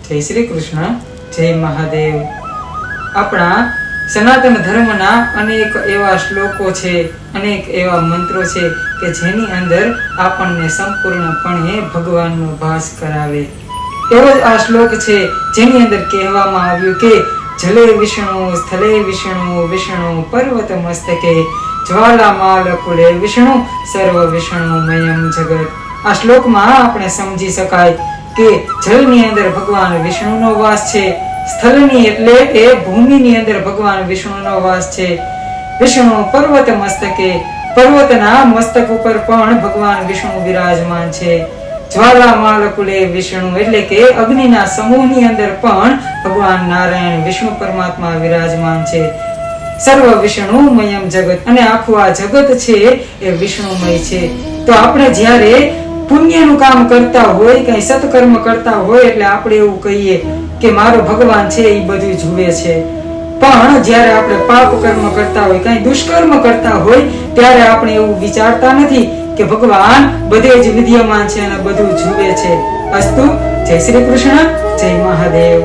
જય શ્રી કૃષ્ણ, જય મહાદેવ। આપણા સનાતન ધર્મના અનેક એવા શ્લોકો છે, અનેક એવા મંત્રો છે કે જેની અંદર આપણને સંપૂર્ણપણે ભગવાનનો ભાસ કરાવે। એવો જ આ શ્લોક છે જેની અંદર કહેવામાં આવ્યું કે જલે વિષ્ણુ સ્થલે વિષ્ણુ વિષ્ણુ પર્વત મસ્તકે જ્વાલામાલ કુલે વિષ્ણુ સર્વ વિષ્ણુમયમ જગત। આ શ્લોકમાં આપણે સમજી શકાય કે જળની અંદર ભગવાન વિષ્ણુનો વાસ છે, સ્થળની એટલે કે ભૂમિની અંદર ભગવાન વિષ્ણુનો વાસ છે। વિષ્ણુ પર્વત મસ્તકે, પર્વતના મસ્તક ઉપર પણ ભગવાન વિષ્ણુ વિરાજમાન છે। જ્વાલામાલ કુલે વિષ્ણુ એટલે કે અગ્નિના સમૂહની અંદર પણ ભગવાન નારાયણ વિષ્ણુ પરમાત્મા વિરાજમાન છે। સર્વ વિષ્ણુમયમ જગત, અને આખું આ જગત છે એ વિષ્ણુમય છે। તો આપણે જ્યારે પુણ્યનું કામ કરતા હોય, કઈ સત્કર્મ કરતા હોય એટલે આપણે એવું કહીએ કે મારો ભગવાન છે એ બધું જુએ છે। પણ જ્યારે આપણે પાપ કર્મ કરતા હોય, કઈ દુષ્કર્મ કરતા હોય ત્યારે આપણે એવું વિચારતા નથી કે ભગવાન બધે જ વિદ્યમાન છે અને બધું જુએ છે। અસ્તુ, જય શ્રી કૃષ્ણ, જય મહાદેવ।